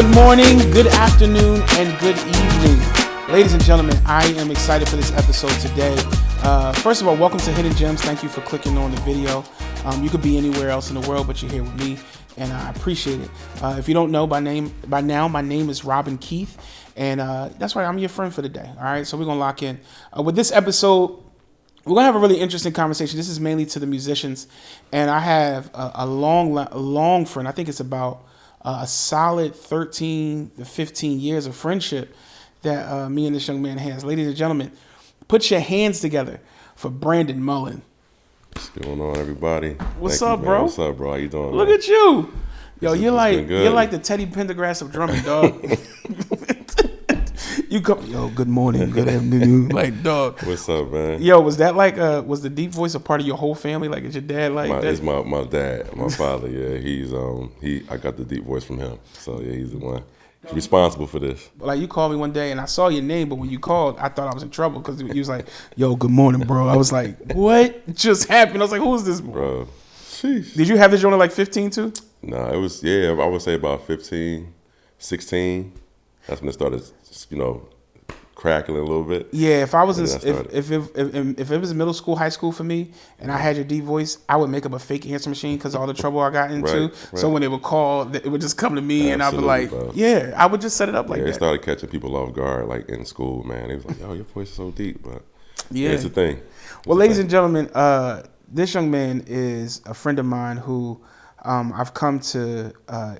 Good morning, good afternoon, and good evening. Ladies and gentlemen, I am excited for this episode today. First of all, welcome to Hidden Gems. Thank you for clicking on the video. You could be anywhere else in the world, but you're here with me, and I appreciate it. If you don't know by now, my name is Robin Keith, and that's right, I'm your friend for the day. All right, so we're going to lock in. With this episode, we're going to have a really interesting conversation. This is mainly to the musicians, and I have a long friend. I think it's about a solid 13 to 15 years of friendship that me and this young man has. Ladies and gentlemen, put your hands together for Brandon Mullen. What's going on, everybody? What's up, bro? What's up, bro? How you doing? Look at you. Yo, you're like the Teddy Pendergrass of drumming, dog. You come, yo, good morning, good afternoon, like, dog. What's up, man? Yo, was that like was the deep voice a part of your whole family? Like, is your dad like that? It's my dad, my father. Yeah, I got the deep voice from him. So yeah, he's the one responsible for this. Like, you called me one day and I saw your name, but when you called, I thought I was in trouble because he was like, "Yo, good morning, bro." I was like, "What just happened?" I was like, "Who is this, bro?" Sheesh. Did you have this joint at like 15 too? Nah, it was I would say about 15, 16. That's when it started, crackling a little bit. Yeah, if I was if it was middle school, high school for me, and I had your deep voice, I would make up a fake answer machine because of all the trouble I got into. Right. So when they would call, it would just come to me, and I'd be like, bro. Yeah, I would just set it up like that. It started catching people off guard, like in school, man. It was like, yo, your voice is so deep, but yeah, it's a thing. Well, ladies and gentlemen, this young man is a friend of mine who I've come to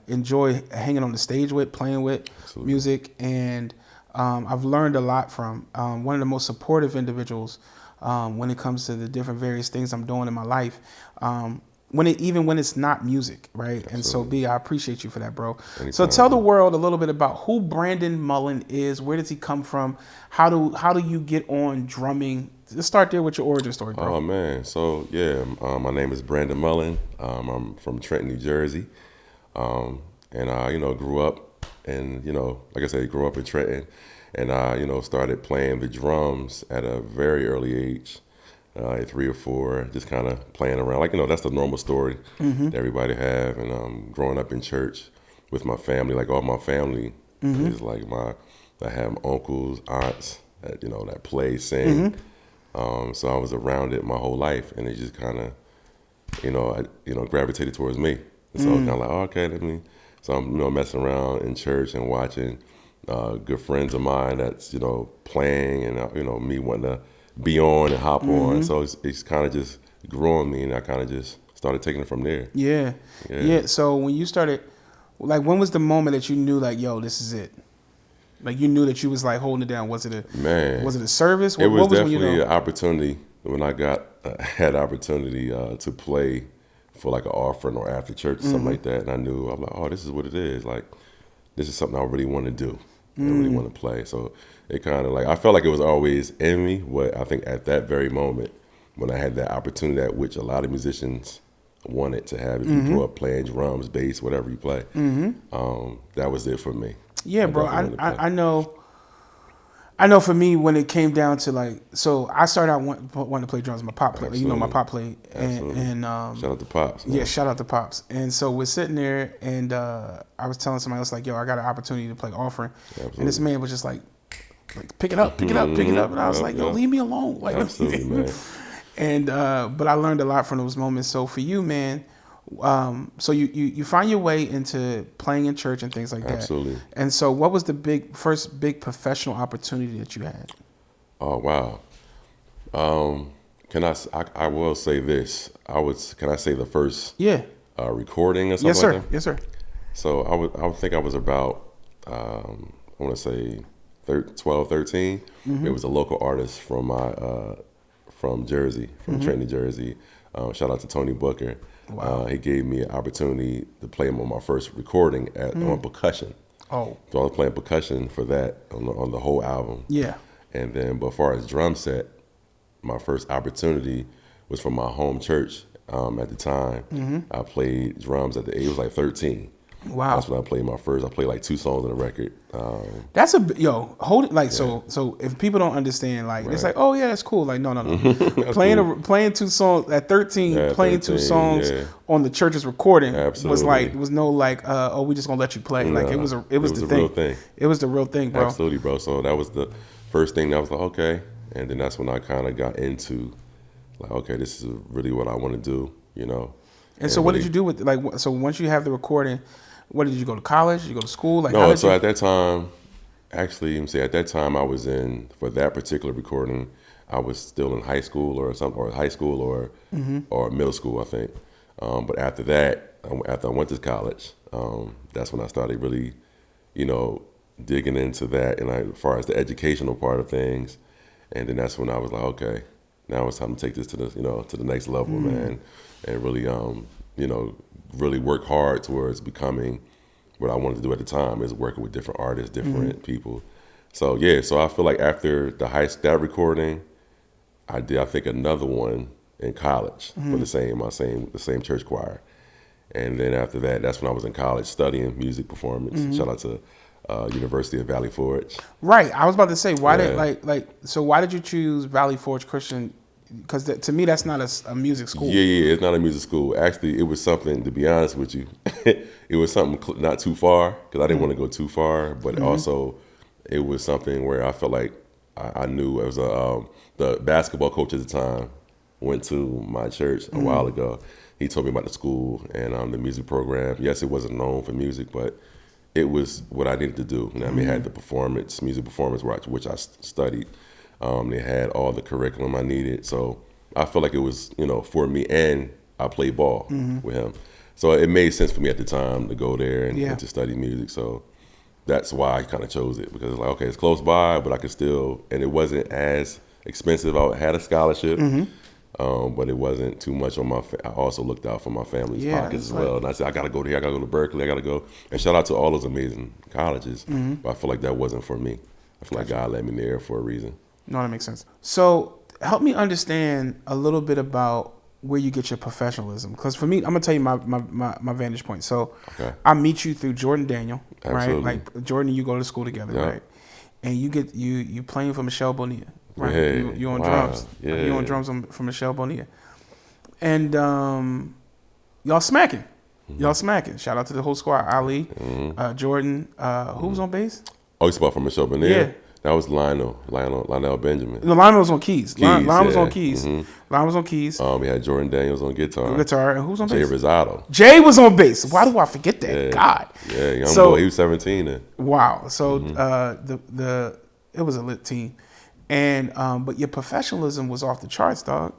enjoy hanging on the stage with, playing with. Absolutely. Music, and I've learned a lot from one of the most supportive individuals when it comes to the different various things I'm doing in my life. Even when it's not music, right? Absolutely. And so, B, I appreciate you for that, bro. Anytime. So tell the world a little bit about who Brandon Mullen is. Where does he come from? How do you get on drumming? Let's start there with your origin story, bro. Oh man, so yeah, my name is Brandon Mullen. I'm from Trenton, New Jersey, and I grew up. And, like I said, grew up in Trenton, and I, started playing the drums at a very early age, at 3 or 4, just kind of playing around. Like, that's the normal story that everybody have. And growing up in church with my family, like all my family is like I have uncles, aunts that play, sing. So I was around it my whole life, and it just kind of, gravitated towards me. And so kind of like, okay, So I'm messing around in church and watching good friends of mine that's playing, and me wanting to be on and hop on. So it's kind of just growing me, and I kind of just started taking it from there. Yeah. So when you started, like, when was the moment that you knew, like, yo, this is it? Like, you knew that you was like holding it down. Was it a service? It was definitely an opportunity when I had opportunity to play for like an offering or after church or something like that, and I'm like, oh, this is what it is. Like, this is something I really want to do. I really want to play. So it kind of like, I felt like it was always in me. But I think at that very moment, when I had that opportunity, that which a lot of musicians wanted to have, if you grew up playing drums, bass, whatever you play, that was it for me. Yeah, bro. I know for me, when it came down to like, so I started out wanting to play drums. My pop played, my pop played, and shout out to Pops. Man. Yeah, shout out to Pops. And so we're sitting there, and I was telling somebody else like, yo, I got an opportunity to play offering, and this man was just like pick it up, pick it up, and I was like, yo, leave me alone, like, absolutely, man. And but I learned a lot from those moments. So for you, man. So you find your way into playing in church and things like that. Absolutely. And so what was the first big professional opportunity that you had? Oh, wow. I will say this. Can I say the first recording or something yes, sir. like that? Yes, sir. So I would think I was about, I want to say 12, 13. It was a local artist from Jersey, from Trenton, New Jersey. Shout out to Tony Booker. Wow. He gave me an opportunity to play him on my first recording on percussion. Oh. So I was playing percussion for that on the whole album. Yeah. And then, but as far as drum set, my first opportunity was from my home church at the time. I played drums at the age, it was like 13. Wow. That's when I played my first. I played like 2 songs on the record. That's hold it like so if people don't understand, like it's like, oh yeah, that's cool. Like no. Playing 2 songs at 13, playing 2 songs on the church's recording was no like oh, we just gonna let you play. Like it was the real thing. It was the real thing, bro. Absolutely, bro. So that was the first thing that I was like, okay. And then that's when I kind of got into like, okay, this is really what I want to do, you know. And so what did you do with so once you have the recording, what did you go to college? Did you go to school? Like no, so at that time, actually, at that time I was for that particular recording, I was still in high school or middle school, I think. But after that, after I went to college, that's when I started really, you know, digging into that and as far as the educational part of things. And then that's when I was like, okay, now it's time to take this to the next level, man, and really, you know, really work hard towards becoming what I wanted to do at the time, is working with different artists, different people. So yeah, so I feel like after that recording, I did, I think, another one in college for the same church choir. And then after that, that's when I was in college studying music performance. Shout out to University of Valley Forge. Right. I was about to say, why did you choose Valley Forge Christian? Because to me, that's not a music school. Yeah, it's not a music school. Actually, it was something, to be honest with you, it was something not too far, because I didn't want to go too far, but also it was something where I felt like I knew it was the basketball coach at the time went to my church a while ago. He told me about the school and the music program. Yes, it wasn't known for music, but it was what I needed to do. You know what I mean? It had the music performance, which I studied. They had all the curriculum I needed. So I felt like it was, you know, for me, and I played ball with him. So it made sense for me at the time to go there and to study music. So that's why I kind of chose it, because it's like, okay, it's close by, but I could still, and it wasn't as expensive. I had a scholarship, but it wasn't too much on I also looked out for my family's pockets as well. And I said, I got to go there. I got to go to Berkeley. I got to go. And shout out to all those amazing colleges. But I feel like that wasn't for me. I feel like God led me there for a reason. No, that makes sense. So help me understand a little bit about where you get your professionalism. Because for me, I'm gonna tell you my vantage point. So I meet you through Jordan Daniel, right? Like Jordan and you go to school together, right? And you playing for Michelle Bonilla, right? Yeah. You on drums. Yeah. You on drums for Michelle Bonilla. And y'all smacking. Y'all smacking. Shout out to the whole squad. Ali, Jordan, who was on bass? Oh, you spoke from Michelle Bonilla? Yeah. That was Lionel Benjamin. No, Lionel was on keys. Lionel was on keys. Lionel was on keys. We had Jordan Daniels on guitar. And who's on bass? Jay Rosado. Jay was on bass. Why do I forget that? God. Yeah, young boy. He was 17 then. Wow. So it was a lit team, and but your professionalism was off the charts, dog.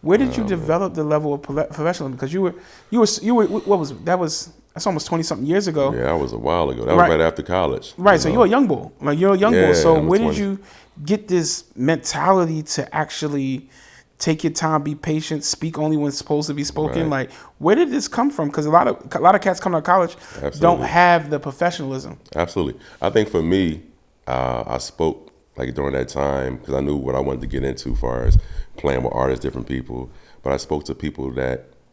Where did you develop the level of professionalism? Because you were what was that was. That's almost 20-something years ago. Yeah, that was a while ago. That was right after college. Right, so you're a young bull. Like, you're a young bull. So where did you get this mentality to actually take your time, be patient, speak only when it's supposed to be spoken? Right. Like, where did this come from? Because a lot of cats coming out of college don't have the professionalism. Absolutely. I think for me, I spoke like during that time because I knew what I wanted to get into as far as playing with artists, different people. But I spoke to people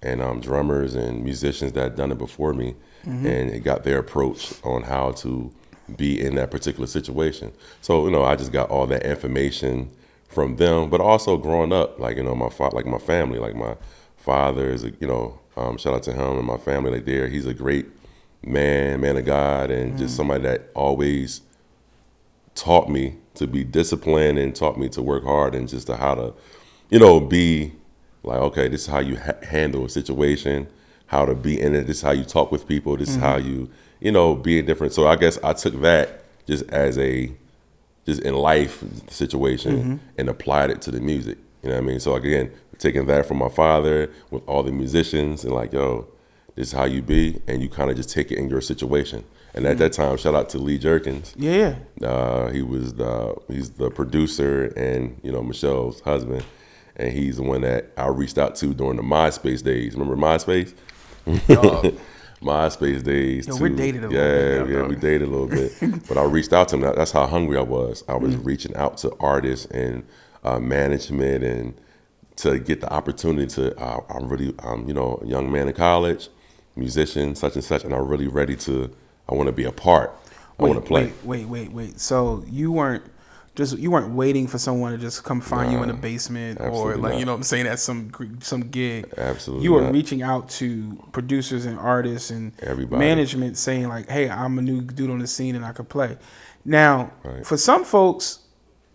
and drummers and musicians that had done it before me, and it got their approach on how to be in that particular situation. So, you know, I just got all that information from them, but also growing up, like, you know, my family, like my father is, shout out to him and my family, like he's a great man of God, and just somebody that always taught me to be disciplined and taught me to work hard and just how to, be like, okay, this is how you handle a situation, how to be in it. This is how you talk with people. This is how you, be different. So I guess I took that just as just in life situation and applied it to the music. You know what I mean? So again, taking that from my father with all the musicians and like, yo, this is how you be, and you kind of just take it in your situation. And at that time, shout out to Lee Jerkins. Yeah. He's the producer and, Michelle's husband. And he's the one that I reached out to during the MySpace days. Remember MySpace? MySpace days. Yo, we're dated a little bit. Yeah, we dated a little bit. But I reached out to him. That's how hungry I was. I was reaching out to artists and management and to get the opportunity to, I'm a young man in college. musician, such and such, and I'm really ready to. I want to be a part. I want to play. Wait. So you weren't waiting for someone to just come find you in the basement or like, you know what I'm saying, at some gig. Absolutely. You were reaching out to producers and artists and everybody, management, saying like, hey, I'm a new dude on the scene and I could play. Now, for some folks,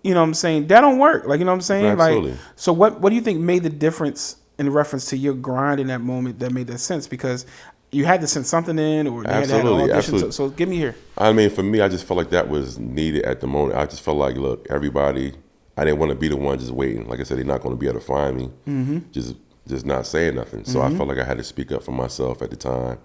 you know what I'm saying, that don't work. Like, you know what I'm saying? Absolutely. Like, so what do you think made the difference in reference to your grind in that moment that made that sense? Because you had to send something in, or they had to audition. Absolutely. So give me here. I mean, for me, I just felt like that was needed at the moment. I just felt like, look, everybody, I didn't want to be the one just waiting. Like I said, they're not going to be able to find me, just not saying nothing. So I felt like I had to speak up for myself at the time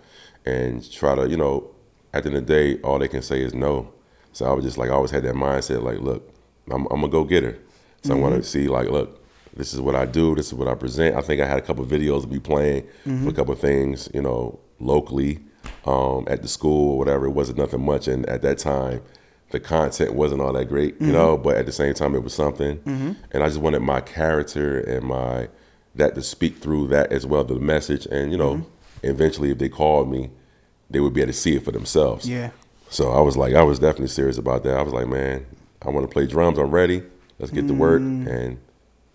and try to, you know, at the end of the day, all they can say is no. So I was just like, I always had that mindset, like, look, I'm going to go get her. So I want to see, like, look, this is what I do. This is what I present. I think I had a couple of videos to be playing for a couple of things, you know, locally at the school or whatever. It wasn't nothing much. And at that time, the content wasn't all that great, you know, but at the same time, it was something. And I just wanted my character and that to speak through that as well, the message. And, you know, eventually if they called me, they would be able to see it for themselves. Yeah. So I was definitely serious about that. I was like, man, I want to play drums. I'm ready. Let's get to work. And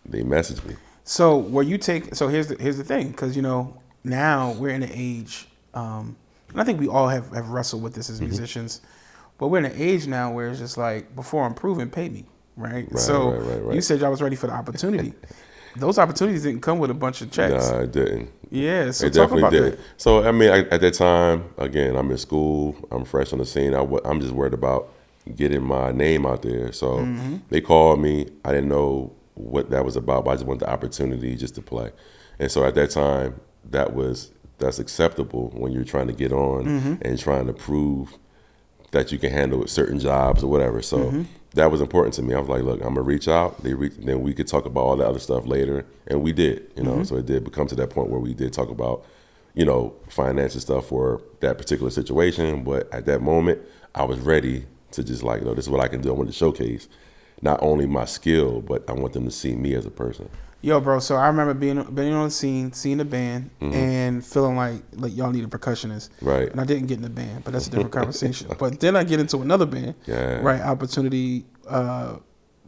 they messaged me. So here's the thing, because, you know, now we're in an age, and I think we all have wrestled with this as musicians, but we're in an age now where it's just like, before I'm proven, pay me, right? Right. You said y'all was ready for the opportunity. Those opportunities didn't come with a bunch of checks. No, it didn't. Yeah, so it talk definitely about did. that. So, I mean, at that time, again, I'm in school. I'm fresh on the scene. I'm just worried about getting my name out there. So they called me. I didn't know what that was about, but I just wanted the opportunity just to play. And so at that time, that's acceptable when you're trying to get on and trying to prove that you can handle certain jobs or whatever. So that was important to me. I was like, look, I'm gonna reach out. Then we could talk about all the other stuff later, and we did. You know, so it did become to that point where we did talk about, you know, finance and stuff for that particular situation. But at that moment, I was ready to just like, you know, this is what I can do. I want to showcase not only my skill, but I want them to see me as a person. Yo, bro, so I remember being on the scene, seeing the band, and feeling like y'all need a percussionist. Right. And I didn't get in the band, but that's a different conversation. But then I get into another band, right? Opportunity,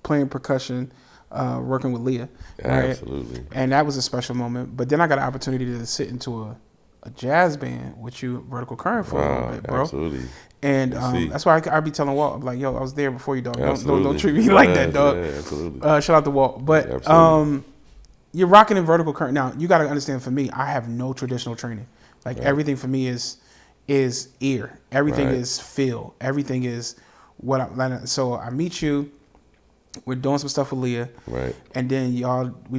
playing percussion, working with Leah. Right? Absolutely. And that was a special moment. But then I got an opportunity to sit into a jazz band with you, Vertical Current, for a little bit, bro. Absolutely. And that's why I be telling Walt, I'm like, yo, I was there before you, dog. Don't treat me like that, dog. Yeah, absolutely. Shout out to Walt. But you're rocking in Vertical Current. Now, you got to understand, for me, I have no traditional training. Like, everything for me is ear. Everything is feel. Everything is what I like. So I meet you. We're doing some stuff with Leah. Right. And then we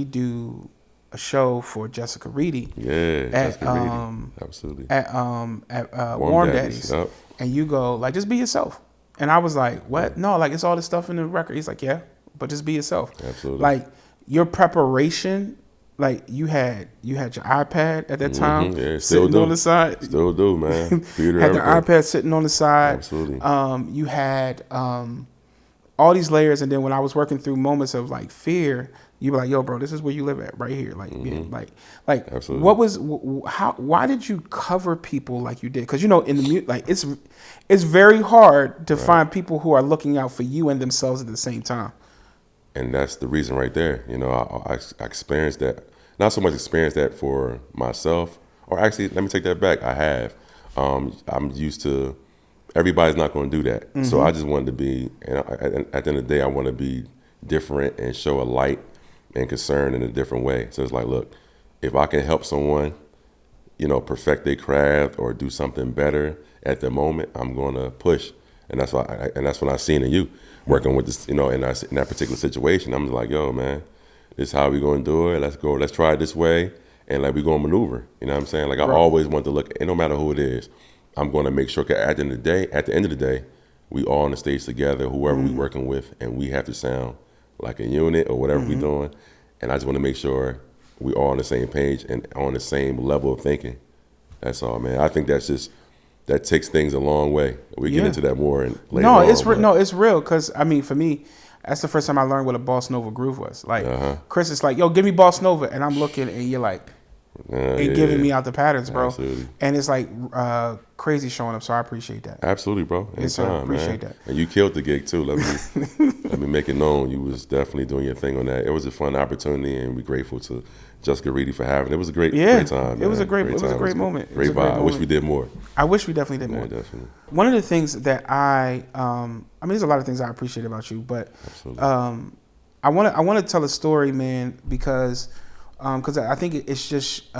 do a show for Jessica Reedy. Yeah, Jessica Reedy. Absolutely. At Warm Daddies. Yep. And you go, like, just be yourself. And I was like, what? No, like, it's all this stuff in the record. He's like, yeah, but just be yourself. Absolutely. Like, your preparation, like, you had your iPad at that time, sitting on the side. Still do, man. Had the iPad sitting on the side. Absolutely. You had all these layers, and then when I was working through moments of like fear, you were like, "Yo, bro, this is where you live at, right here." Like, like, absolutely. What was why did you cover people like you did? Because, you know, in the like, it's very hard to find people who are looking out for you and themselves at the same time. And that's the reason right there. You know, I experienced that. Not so much experienced that for myself, or actually, let me take that back. I have. I'm used to, everybody's not going to do that. So I just wanted to be, and at the end of the day, I want to be different and show a light and concern in a different way. So it's like, look, if I can help someone, you know, perfect their craft or do something better at the moment, I'm going to push. And that's what I seen in you. Working with this, you know, in that particular situation, I'm like, yo, man, this is how we gonna do it. Let's go. Let's try it this way, and like we gonna maneuver. You know what I'm saying? Like, I always want to look, and no matter who it is, I'm gonna make sure. 'Cause at the end of the day, we all on the stage together, whoever we working with, and we have to sound like a unit or whatever we doing. And I just want to make sure we all on the same page and on the same level of thinking. That's all, man. I think that takes things a long way. We get into that more and later on. It's real, because I mean, for me, that's the first time I learned what a bossa nova groove was. Like, Chris is like, yo, give me bossa nova, and I'm looking, and you're like, and giving me out the patterns, bro. Absolutely. And it's like crazy showing up. So I appreciate that. Absolutely, bro. Yes, sir. Appreciate that. And you killed the gig too. Let me make it known. You was definitely doing your thing on that. It was a fun opportunity, and we're grateful to Jessica Reedy for having it. It was a great time. It was a great moment. Great vibe. I wish we did more. I wish we definitely did more. Definitely. One of the things that I mean, there's a lot of things I appreciate about you, but I want to tell a story, man, because I think it's just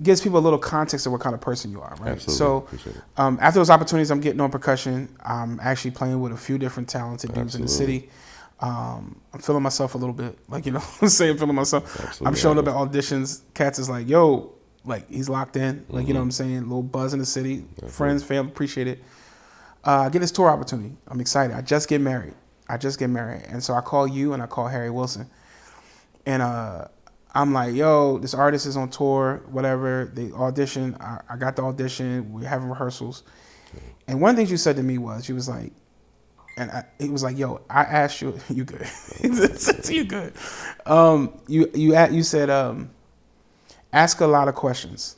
gives people a little context of what kind of person you are, right? Absolutely. So after those opportunities, I'm getting on percussion. I'm actually playing with a few different talented dudes in the city. I'm feeling myself a little bit, like, you know what I'm saying, feeling myself. Absolutely. I'm showing up at auditions. Cats is like, yo, like, he's locked in. Like, you know what I'm saying? A little buzz in the city. Definitely. Friends, family, appreciate it. I get this tour opportunity. I'm excited. I just get married. And so I call you and I call Harry Wilson. And I'm like, yo, this artist is on tour, whatever. They audition. I got the audition. We're having rehearsals. And one of the things you said to me was, you was like, he was like, yo, I asked you, you good. You good. You said, ask a lot of questions.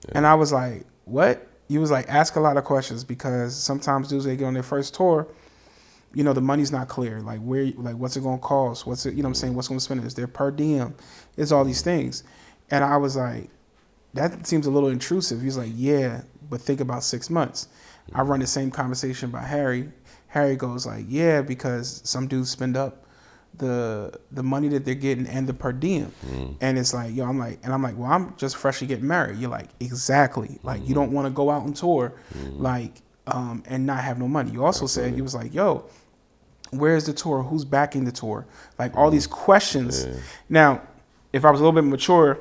Yeah. And I was like, what? You was like, ask a lot of questions, because sometimes dudes, they get on their first tour, you know, the money's not clear. Like, what's it going to cost? What's it, you know what I'm saying? What's going to spend? Is there per diem? It's all these things. And I was like, that seems a little intrusive. He was like, yeah, but think about 6 months. I run the same conversation by Harry. Harry goes like, yeah, because some dudes spend up the money that they're getting and the per diem. And it's like, yo, I'm like, well, I'm just freshly getting married. You're like, exactly. Like, you don't want to go out on tour, like, and not have no money. You also said, you was like, yo, where's the tour? Who's backing the tour? Like, all these questions. Yeah. Now, if I was a little bit mature,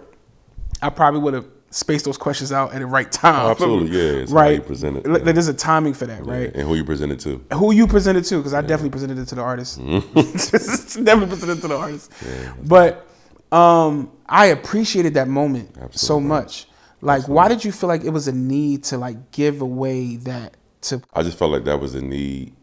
I probably would have spaced those questions out at the right time. Oh, absolutely, yeah. It's right. How you present it. Yeah. There's a timing for that, right? And who you present it to. Because I definitely presented it to the artist. Definitely presented it to the artist. Yeah, but I appreciated that moment so much. Like, why did you feel like it was a need to, like, give away that to? I just felt like that was a need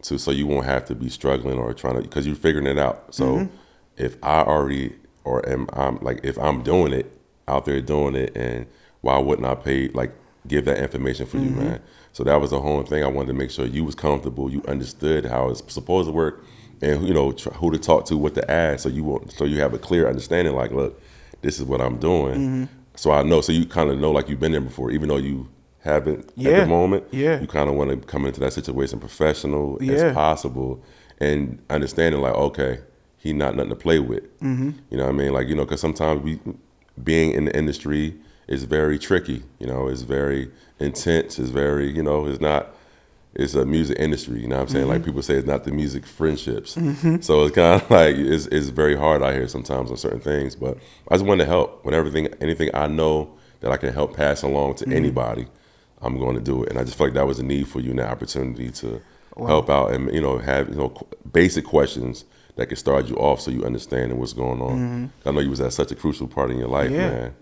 to, so you won't have to be struggling or trying to, because you're figuring it out. So if I already, or if I'm doing it, out there doing it, and why wouldn't I pay, like, give that information for you, man? So that was the whole thing. I wanted to make sure you was comfortable, you understood how it's supposed to work, and, you know, who to talk to, what to ask, so you have a clear understanding, like, look, this is what I'm doing. So I know, so you kind of know, like, you've been there before, even though you haven't at the moment. You kind of want to come into that situation professional as possible, and understanding, like, okay, he not nothing to play with. You know what I mean? Like, you know, because sometimes being in the industry is very tricky. You know, it's very intense. It's very, you know, it's a music industry. You know what I'm saying? Like, people say it's not the music friendships. So it's kind of like, it's very hard out here sometimes on certain things. But I just wanted to help with anything I know that I can help pass along to anybody. I'm going to do it. And I just feel like that was a need for you, and that opportunity to help out and, you know, have, you know, basic questions that can start you off so you understand what's going on. I know you was at such a crucial part in your life, man.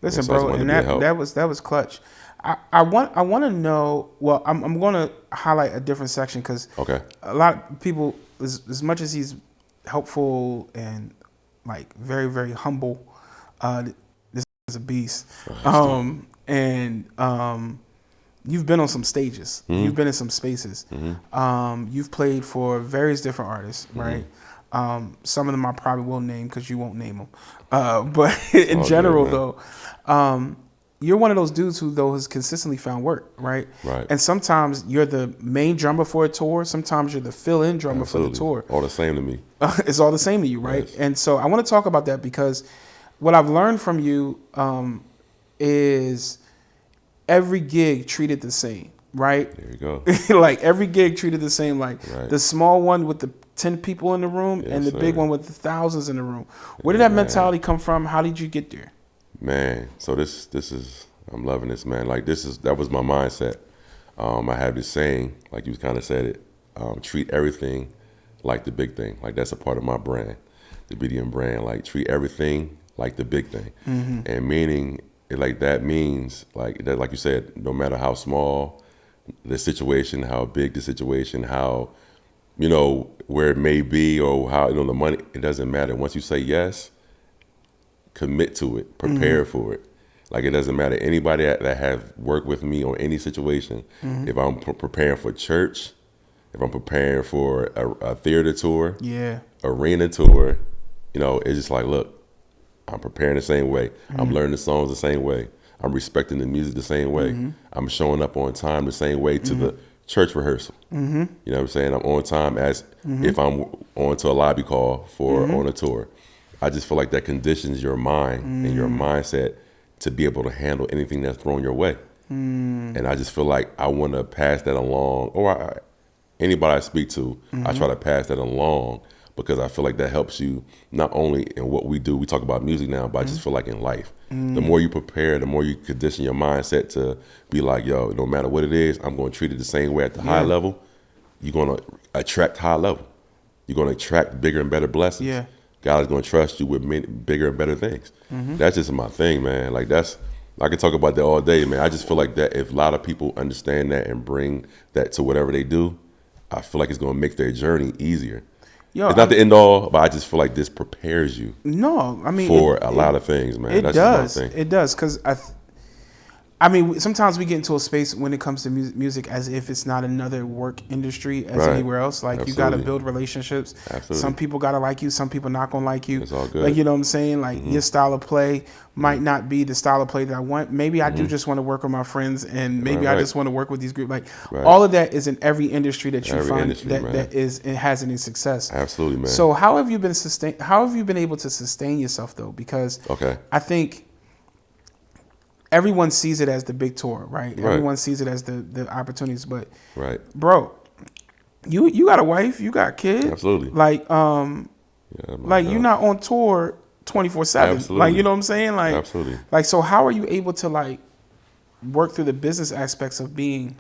Listen, so bro, and that was clutch. I want to know. Well, I'm going to highlight a different section, because a lot of people, as much as he's helpful and, like, very, very humble, this is a beast. You've been on some stages. You've been in some spaces. You've played for various different artists, right? Some of them I probably will name, because you won't name them. But in general, though, you're one of those dudes who, though, has consistently found work, right? And sometimes you're the main drummer for a tour. Sometimes you're the fill-in drummer for the tour. All the same to me. It's all the same to you, right? Yes. And so I want to talk about that, because what I've learned from you is every gig treated the same, right? There you go. Like, every gig treated the same, like the small one with the 10 people in the room and the big one with the thousands in the room. Where did that mentality come from? How did you get there? Man, so this is, I'm loving this, man. Like, that was my mindset. I have this saying, like you kind of said it, treat everything like the big thing. Like, that's a part of my brand, the BDM brand. Like, treat everything like the big thing. And meaning, like, that means, like, that, like you said, no matter how small the situation, how big the situation, how, you know, where it may be, or how, you know, the money, it doesn't matter. Once you say yes, commit to it, prepare for it. Like, it doesn't matter. Anybody that have worked with me on any situation, if I'm preparing for church, if I'm preparing for a theater tour, arena tour, you know, it's just like, look, I'm preparing the same way. I'm learning the songs the same way. I'm respecting the music the same way. I'm showing up on time the same way to the church rehearsal. You know what I'm saying? I'm on time as if I'm on to a lobby call for on a tour. I just feel like that conditions your mind and your mindset to be able to handle anything that's thrown your way. And I just feel like I want to pass that along, or anybody I speak to, I try to pass that along, because I feel like that helps you not only in what we do. We talk about music now, but I just feel like in life, the more you prepare, the more you condition your mindset to be like, yo, no matter what it is, I'm going to treat it the same way at the high level. You're going to attract high level. You're going to attract bigger and better blessings. God is going to trust you with bigger and better things. That's just my thing, man. Like, I could talk about that all day, man. I just feel like that if a lot of people understand that and bring that to whatever they do, I feel like it's going to make their journey easier. Yo, it's not the end all, but I just feel like this prepares you. No, I mean, for a lot of things, man. That's just my thing. It does, because I mean, sometimes we get into a space when it comes to music as if it's not another work industry as anywhere else. Like, you got to build relationships. Some people got to like you. Some people not going to like you. It's all good. Like, you know what I'm saying? Like, your style of play might not be the style of play that I want. Maybe I do just want to work with my friends, and maybe I just want to work with these groups. Like, all of that is in every industry that you find that it has any success. Absolutely, man. So how have you been able to sustain yourself, though? Because I think everyone sees it as the big tour, right? Everyone sees it as the opportunities, but bro, you got a wife, you got kids. Absolutely. Like, like, you're not on tour 24/7. Like, you know what I'm saying? Like, absolutely. Like, so how are you able to, like, work through the business aspects of being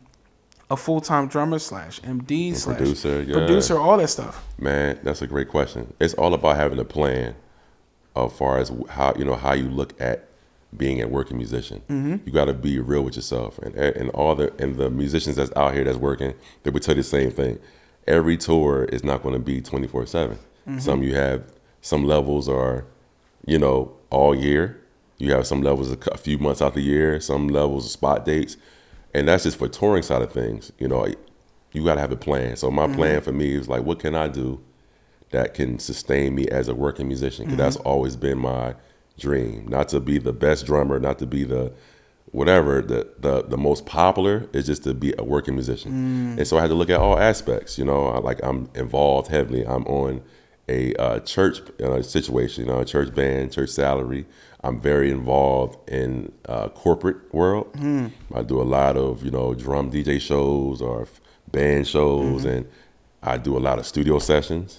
a full-time drummer / MD / producer, all that stuff? Man, that's a great question. It's all about having a plan as far as how you look at being a working musician. You got to be real with yourself, and the musicians that's out here that's working, they would tell you the same thing. Every tour is not going to be 24/7. Some levels are, all year. You have some levels a few months out the year, some levels of spot dates, and that's just for touring side of things. You got to have a plan. So my plan for me is like, what can I do that can sustain me as a working musician? Because that's always been my dream. Not to be the best drummer, not to be the whatever, the most popular, is just to be a working musician. And so I had to look at all aspects. Like, I'm involved heavily. I'm on a church situation, a church band, church salary. I'm very involved in corporate world. I do a lot of drum DJ shows or band shows, and I do a lot of studio sessions.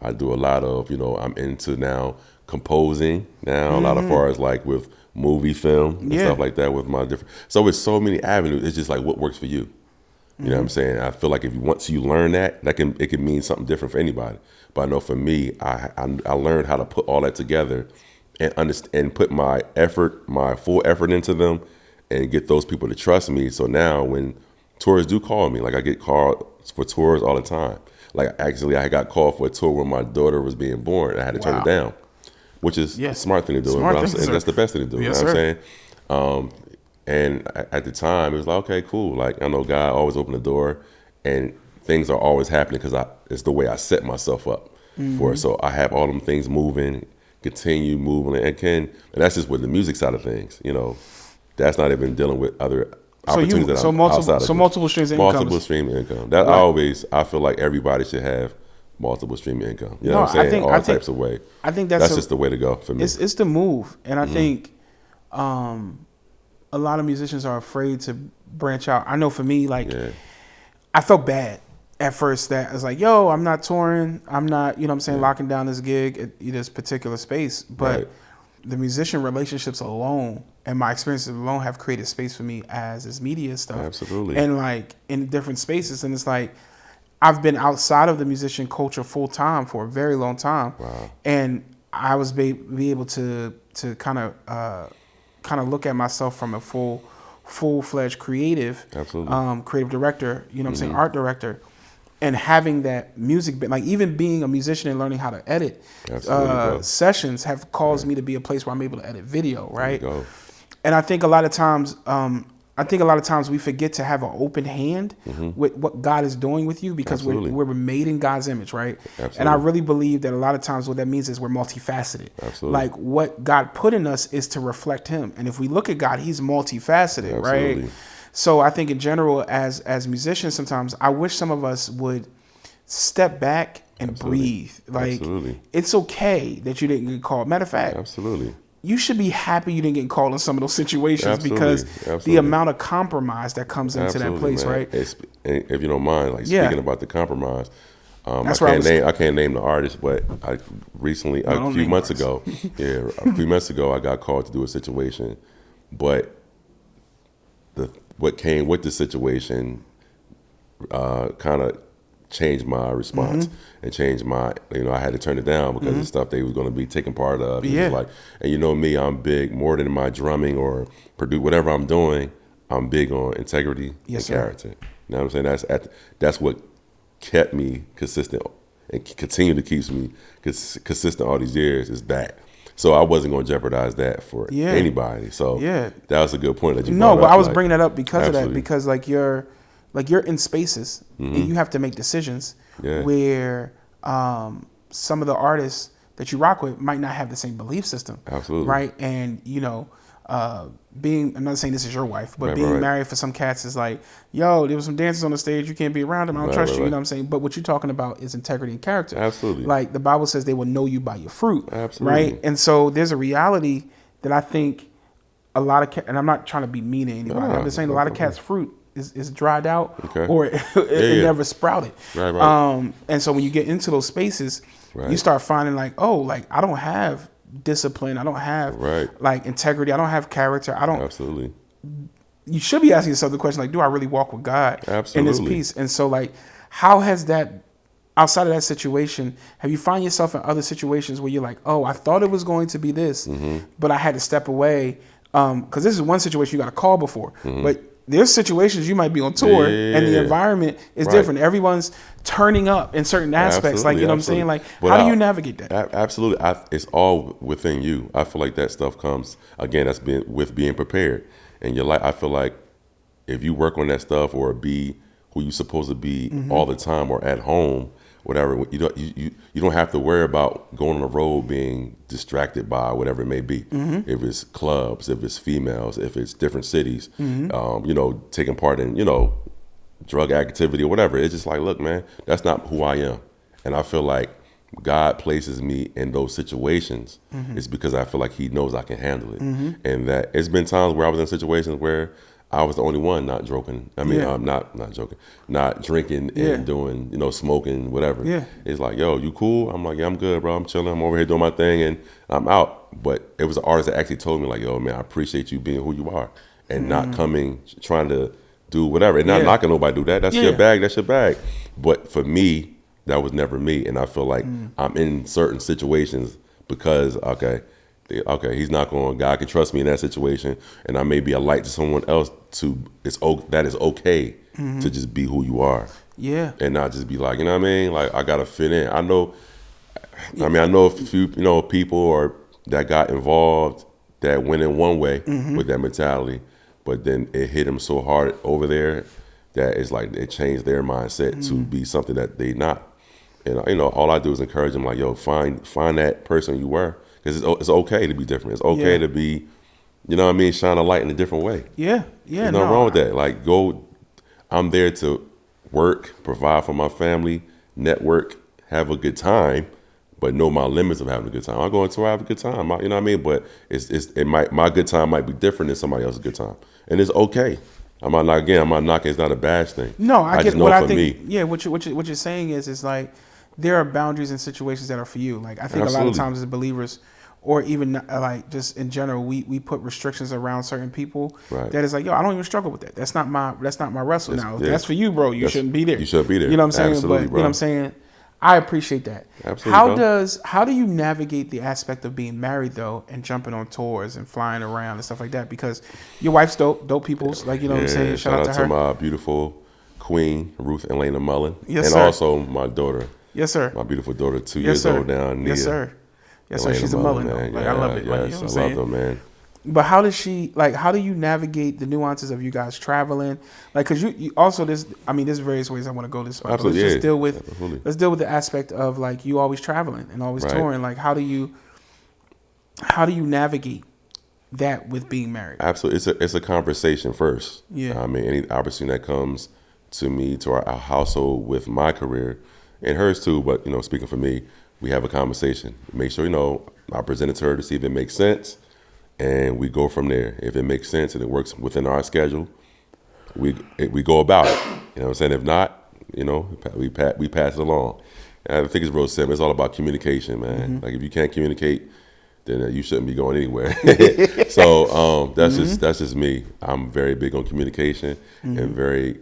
I do a lot of I'm into now composing now, a lot of far as like with movie film and stuff like that with my different. So it's so many avenues. It's just like what works for you. You know what I'm saying? I feel like if once you learn that it can mean something different for anybody. But I know for me, I learned how to put all that together and understand and put my full effort into them, and get those people to trust me. So now when tours do call me, like I get called for tours all the time. Like, actually, I got called for a tour when my daughter was being born, and I had to turn it down, which is a smart thing to do. And that's the best thing to do. Yes, you know what I'm saying? And at the time, it was like, okay, cool. Like, I know God always opened the door, and things are always happening because it's the way I set myself up for it. So I have all them things moving, continue moving, and that's just with the music side of things. That's not even dealing with other opportunities. Multiple streams of income. Multiple stream of income. That I feel like everybody should have multiple stream of income. You know what I'm saying? All types of way. I think that's just the way to go for me. It's the move, and I think a lot of musicians are afraid to branch out. I know for me, like, I felt bad at first that I was like, yo, I'm not touring. I'm not, locking down this gig at this particular space. But the musician relationships alone and my experiences alone have created space for me as this media stuff. Absolutely. And like in different spaces. And it's like, I've been outside of the musician culture full time for a very long time. Wow. And I was be able to kind of look at myself from a full-fledged creative, Absolutely. Creative director, art director. and having that music, like even being a musician and learning how to edit sessions have caused me to be a place where I'm able to edit video, right? There you go. And I think a lot of times, we forget to have an open hand with what God is doing with you, because we're made in God's image, right? Absolutely. And I really believe that a lot of times what that means is we're multifaceted. Absolutely. Like what God put in us is to reflect Him, and if we look at God, He's multifaceted, Absolutely. right? So I think in general, as musicians, sometimes I wish some of us would step back and breathe. Like it's okay that you didn't get called. Matter of fact, you should be happy you didn't get called in some of those situations, because the amount of compromise that comes into that place, man. Right? If you don't mind, like speaking about the compromise, I can't name the artist, but a few months ago, I got called to do a situation, but what came with the situation kind of changed my response and changed my, I had to turn it down because of stuff they was going to be taking part of. It was like, and you know me, I'm big, more than my drumming or produce, whatever I'm doing, I'm big on integrity and character. You know what I'm saying? That's what kept me consistent and continue to keep me consistent all these years, is that. So I wasn't going to jeopardize that for anybody. So that was a good point that you brought up. No, but I was bringing that up because of that, because you're in spaces and you have to make decisions where some of the artists that you rock with might not have the same belief system. Absolutely. Right? And, I'm not saying this is your wife, but being married for some cats is like, yo, there was some dancers on the stage, you can't be around them, I don't trust you, you know what I'm saying? But what you're talking about is integrity and character. Absolutely. Like the Bible says they will know you by your fruit. Absolutely. Right? And so there's a reality that I think a lot of cats, and I'm not trying to be mean to anybody, I'm just saying a lot of cats' fruit is dried out or it never sprouted. Right. And so when you get into those spaces, you start finding like, oh, like I don't have discipline, I don't have like integrity, I don't have character, I don't. Absolutely. You should be asking yourself the question, like, do I really walk with God in this piece? And so like, how has that, outside of that situation, have you find yourself in other situations where you're like, oh, I thought it was going to be this, but I had to step away, because this is one situation you got a call before, but there's situations you might be on tour and the environment is different. Everyone's turning up in certain aspects. Like, you know what I'm saying? Like, but how do you navigate that? Absolutely. It's all within you. I feel like that stuff comes, again, that's with being prepared. And I feel like if you work on that stuff or be who you're supposed to be all the time or at home, whatever, you don't have to worry about going on the road being distracted by whatever it may be. If it's clubs, if it's females, if it's different cities, taking part in, drug activity or whatever. It's just like, look, man, that's not who I am. And I feel like God places me in those situations. It's because I feel like He knows I can handle it. And that it's been times where I was in situations where I was the only one not joking. I mean, I'm not joking, not drinking and doing, smoking, whatever. It's like, yo, you cool? I'm like, yeah, I'm good, bro. I'm chilling. I'm over here doing my thing and I'm out. But it was an artist that actually told me like, yo, man, I appreciate you being who you are and not trying to do whatever and not knocking nobody do that. That's your bag. That's your bag. But for me, that was never me. And I feel like I'm in certain situations because, okay, he's not going. God can trust me in that situation, and I may be a light to someone else. That is okay to just be who you are, and not just be like, you know what I mean? Like I gotta fit in. I know a few, people that got involved that went in one way with that mentality, but then it hit them so hard over there that it's like it changed their mindset to be something that they not. And all I do is encourage them, like, yo, find that person you were. Because it's okay to be different. It's okay to be, shine a light in a different way. There's nothing wrong with that. Like, I'm there to work, provide for my family, network, have a good time, but know my limits of having a good time. I go into have a good time, you know what I mean? But my good time might be different than somebody else's good time. And it's okay. I'm not knocking, it's not a bad thing. No, I get just know what I for think. Me. Yeah, what you're saying is like, there are boundaries and situations that are for you. Like I think a lot of times as believers, or even like just in general, we put restrictions around certain people. That is like, yo, I don't even struggle with that. That's not my wrestle. Now if that's for you, bro. You shouldn't be there. You shouldn't be there. You know what I'm saying? Absolutely, but you know what I'm saying? I appreciate that. Absolutely. How do you navigate the aspect of being married though, and jumping on tours and flying around and stuff like that? Because your wife's dope people's, like, you know what I'm saying? Shout out to my beautiful queen, Ruth Elena Mullen. Yes, and sir. also my daughter. Yes, sir. My beautiful daughter, 2 Yes, years sir. old now, Nia. Yes, sir. Yes, sir. Elena She's a Mullen, Mullen, man. though. Like, Yeah, I love it. Like, you know yes, what I'm I love saying? them, man. But how does she, like, how do you navigate the nuances of you guys traveling? Like, because you also, there's various ways I want to go this way. Absolutely, Let's yeah. just deal with, Absolutely. let's deal with the aspect of, like, you always traveling and always Right. touring. Like, how do you navigate that with being married? Absolutely, it's a conversation first. Yeah. I mean, any opportunity that comes to me, to our household with my career, and hers too. But speaking for me, we have a conversation. Make sure I present it to her to see if it makes sense, and we go from there. If it makes sense and it works within our schedule, we go about it. You know what I'm saying? If not, we pass it along. And I think it's real simple. It's all about communication, man. Mm-hmm. Like if you can't communicate, then you shouldn't be going anywhere. So that's just me. I'm very big on communication and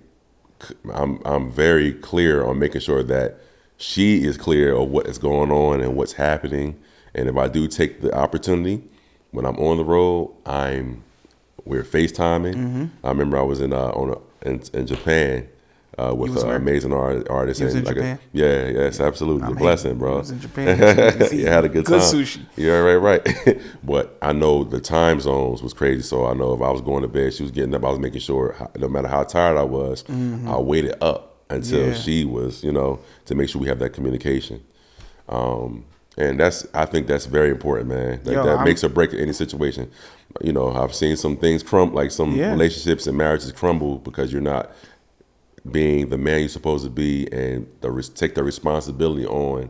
I'm very clear on making sure that she is clear of what is going on and what's happening. And if I do take the opportunity, when I'm on the road, we're FaceTiming. I remember I was in Japan with an amazing artist. You was in like Japan? Yes, absolutely. A blessing, bro. I was in Japan. You had a good time. Good sushi. Yeah, right. But I know the time zones was crazy, so I know if I was going to bed, she was getting up. I was making sure, no matter how tired I was, I waited up until she was, to make sure we have that communication. And I think that's very important, man. That makes or break any situation. I've seen some things some relationships and marriages crumble because you're not being the man you're supposed to be and take the responsibility on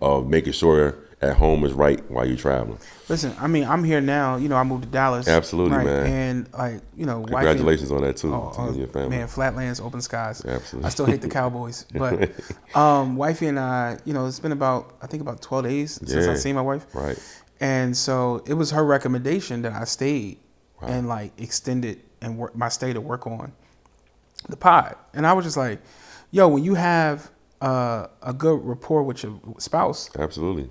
of making sure at home is right while you're traveling. Listen, I mean, I'm here now. I moved to Dallas. Absolutely, right? man. And Congratulations on that too, to you and your family. Man, flatlands, open skies. Absolutely. I still hate the Cowboys, but wifey and I, it's been about 12 days since I seen my wife. Right. And so it was her recommendation that I stayed and extended my stay to work on the pod. And I was just like, yo, when you have a good rapport with your spouse, absolutely,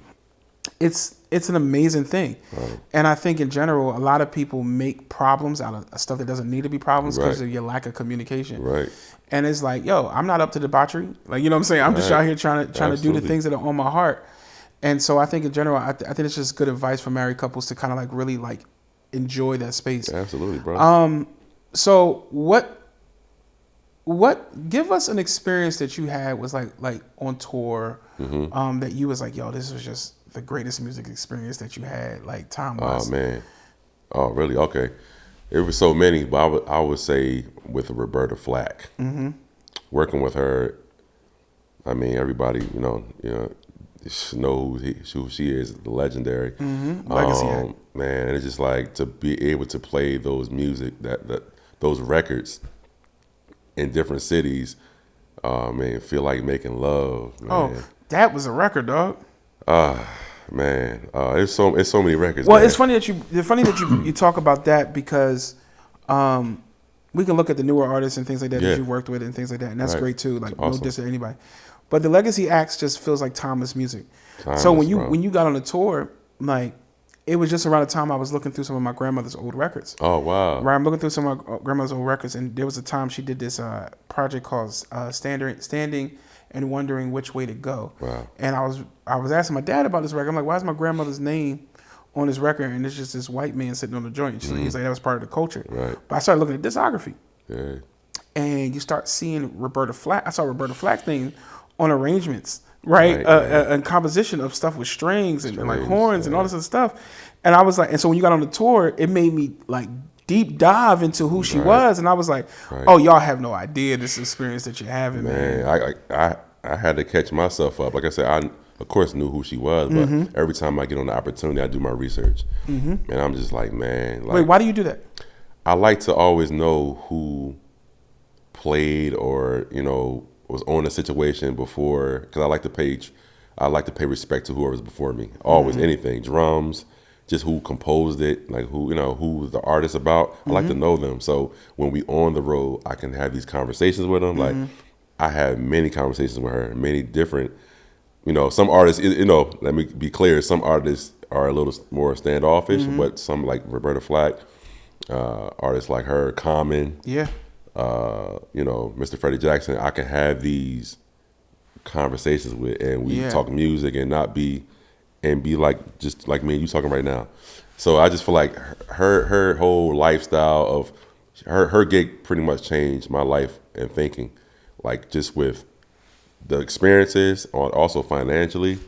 it's an amazing thing. Right. And I think in general, a lot of people make problems out of stuff that doesn't need to be problems because of your lack of communication. Right. And it's like, yo, I'm not up to debauchery. Like, you know what I'm saying? I'm just out here trying to do the things that are on my heart. And so I think in general, I think it's just good advice for married couples to kind of really enjoy that space. Absolutely, bro. So what give us an experience that you had was like on tour, that you was like, yo, this was just the greatest music experience that you had, like time-wise. Oh man. Oh really? Okay. It was so many, but I would say with Roberta Flack. Working with her, I mean, everybody, knows who she is, the legendary. Legacy act. Man, it's just like to be able to play those those records in different cities. Man, feel like making love. Man. Oh, that was a record, dog. Man, it's so many records. Well, man. it's funny that you talk about that because we can look at the newer artists and things like that that you worked with and things like that, and that's great too. Like awesome. No diss to anybody, but the legacy acts just feels like timeless music. Timeless, so when you got on the tour, like it was just around the time I was looking through some of my grandmother's old records. Oh wow! Right, I'm looking through some of my grandmother's old records, and there was a time she did this project called Standing and Wondering Which Way to Go. Wow! And I was asking my dad about this record. I'm like, why is my grandmother's name on this record? And it's just this white man sitting on the joint. He's like, that was part of the culture. Right. But I started looking at discography. Yeah. And you start seeing Roberta Flack. I saw Roberta Flack thing on arrangements, right? And composition of stuff with strings and like horns and all this other stuff. And I was like, and so when you got on the tour, it made me like deep dive into who she was. And I was like, oh, y'all have no idea this experience that you're having, man. I had to catch myself up. Like I said, I of course knew who she was, but every time I get on the opportunity, I do my research. And I'm just like, man. Like, wait, why do you do that? I like to always know who played or, was on a situation before, because I like to pay respect to whoever's before me. Always, anything, drums, just who composed it, like who was the artist about. I like to know them. So when we on the road, I can have these conversations with them. Like I had many conversations with her, many different, some artists, let me be clear, some artists are a little more standoffish, but some like Roberta Flack, artists like her, Common. Yeah. Mr. Freddie Jackson, I can have these conversations with, and we talk music and not be like just like me and you talking right now. So I just feel like her whole lifestyle of her gig pretty much changed my life and thinking, like just with the experiences, also financially,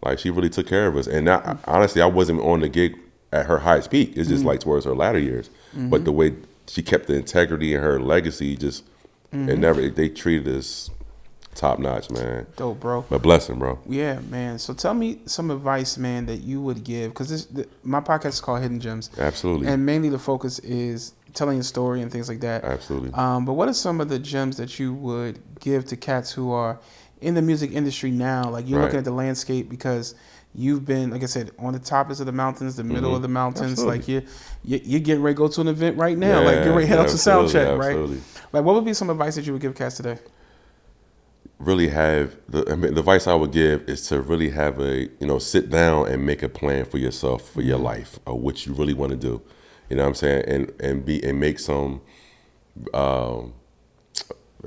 like she really took care of us. And honestly, I wasn't on the gig at her highest peak. It's just like towards her latter years, but the way she kept the integrity and her legacy, just they treated us top notch, man. Dope, bro. A blessing, bro. Yeah, man. So tell me some advice, man, that you would give, because my podcast is called Hidden Gems. Absolutely. And mainly the focus is telling a story and things like that. Absolutely. But what are some of the gems that you would give to cats who are in the music industry now? Like you're looking at the landscape, because you've been, like I said, on the tops of the mountains, the middle of the mountains. Absolutely. Like you're getting ready to go to an event right now. Like you're ready to head out to sound check, right? Like what would be some advice that you would give cats today? Really have the advice I would give is to really have sit down and make a plan for yourself, for your life, or what you really want to do. You know what I'm saying? And make some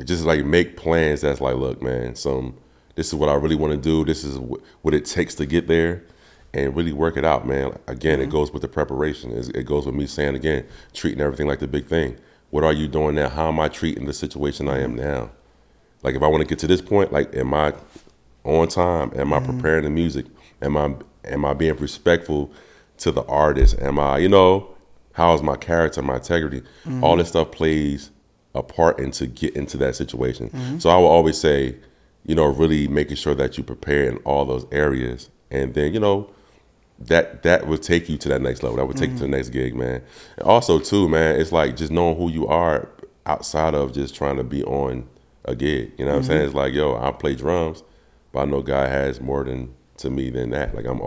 just like make plans that's like, look, man, this is what I really want to do. This is what it takes to get there, and really work it out, man. Again, it goes with the preparation. It goes with me saying, again, treating everything like the big thing. What are you doing now? How am I treating the situation I am now? Like if I want to get to this point, like am I on time? Am I preparing the music? Am I being respectful to the artist? Am I, how is my character, my integrity? All this stuff plays a part into get into that situation. So I will always say, really making sure that you prepare in all those areas, and then that would take you to that next level. That would take you to the next gig, man. And also too, man, it's like just knowing who you are outside of just trying to be on a gig. You know what I'm saying? It's like, I play drums, but I know God has more to me than that. Like I'm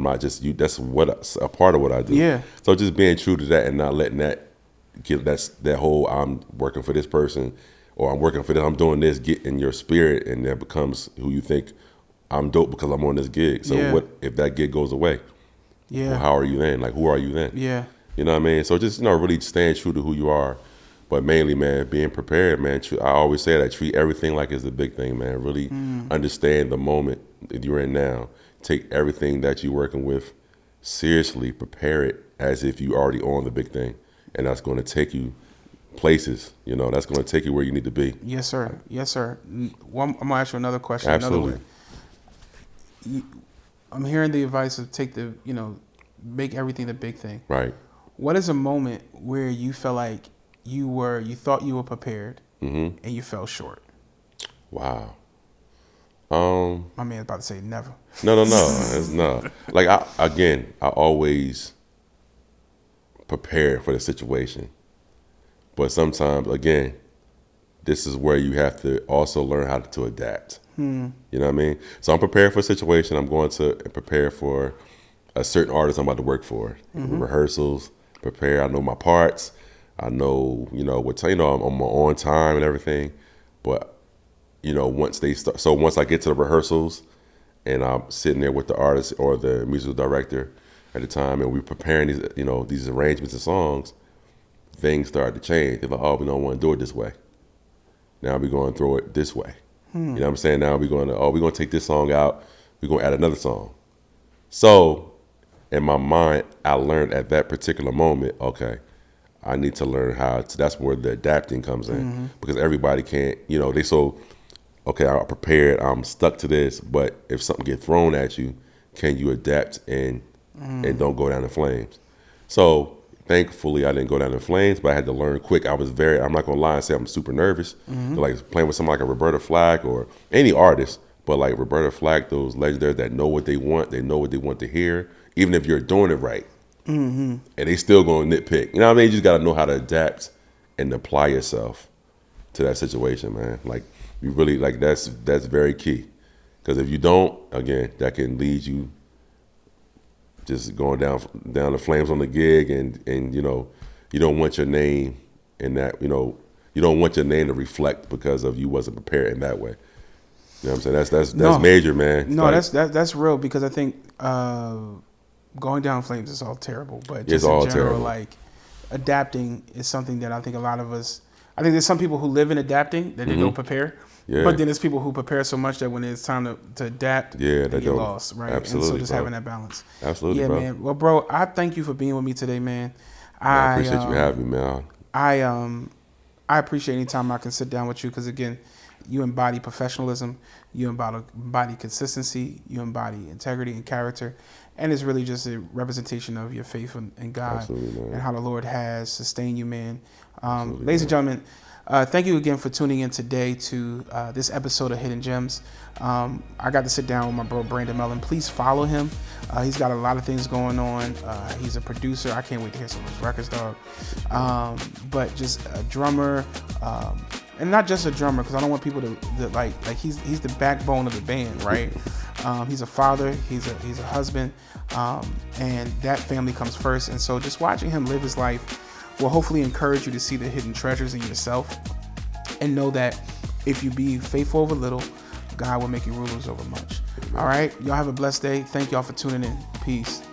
not just you. That's a part of what I do. Yeah. So just being true to that and not letting that get that whole I'm working for this person or I'm working for this, I'm doing this, get in your spirit, and that becomes who you think. I'm dope because I'm on this gig. So what if that gig goes away? Yeah. Well, how are you then? Like who are you then? Yeah. You know what I mean? So just really staying true to who you are. But mainly, man, being prepared, man. I always say that, treat everything like it's the big thing, man. Really understand the moment that you're in now. Take everything that you're working with seriously. Prepare it as if you already on the big thing. And that's going to take you places. That's going to take you where you need to be. Yes, sir. Yes, sir. I'm going to ask you another question. Absolutely. I'm hearing the advice of make everything the big thing. Right. What is a moment where you felt like you thought you were prepared and you fell short? Wow. My man's about to say never. No. It's not. Like I always prepare for the situation, but sometimes again, this is where you have to also learn how to adapt. You know what I mean? So I'm prepared for a situation. I'm going to prepare for a certain artist I'm about to work for. Rehearsals, prepare. I know my parts. I know, what time, I'm on time and everything. But, once they start, so once I get to the rehearsals and I'm sitting there with the artist or the musical director at the time and we're preparing these, these arrangements and songs, things start to change. They're like, oh, we don't want to do it this way. Now we're going to throw it this way. You know what I'm saying? Now we're going to take this song out. We're going to add another song. So in my mind, I learned at that particular moment, okay, I need to learn that's where the adapting comes in, because everybody can't, okay, I'm prepared, I'm stuck to this, but if something gets thrown at you, can you adapt and don't go down in flames? So thankfully I didn't go down in flames, but I had to learn quick. I'm not gonna lie and say I'm super nervous. Like playing with somebody like a Roberta Flack or any artist, but like Roberta Flack, those legendaries that know what they want, they know what they want to hear, even if you're doing it right. And they still gonna nitpick. You know what I mean? You just gotta know how to adapt and apply yourself to that situation, man. Like you really that's very key. Because if you don't, again, that can lead you just going down the flames on the gig, and you don't want your name in that, you don't want your name to reflect because of you wasn't prepared in that way. You know what I'm saying? That's major, man. No, like, that's real, because I think going down flames is all terrible, but just in general, like adapting is something that I think a lot of us I think there's some people who live in adapting that they don't prepare. Yeah. But then there's people who prepare so much that when it's time to adapt, Yeah, they get lost, right? Absolutely, and so just bro. having that balance. Absolutely, yeah, bro. man. Well, bro, I thank you for being with me today, man. I appreciate you having me, man. I appreciate any time I can sit down with you because, again, you embody professionalism, you embody consistency, you embody integrity and character, and it's really just a representation of your faith in God. Absolutely, man. And how the Lord has sustained you, man. Absolutely, Ladies and gentlemen, thank you again for tuning in today to this episode of Hidden Gems. I got to sit down with my bro Brandon Mullen. Please follow him. He's got a lot of things going on. He's a producer. I can't wait to hear some of his records, dog. But just a drummer, and not just a drummer, because I don't want people to like he's the backbone of the band, right? He's a father. He's a husband, and that family comes first. And so just watching him live his life will hopefully encourage you to see the hidden treasures in yourself and know that if you be faithful over little, God will make you rulers over much. All right. Y'all have a blessed day. Thank y'all for tuning in. Peace.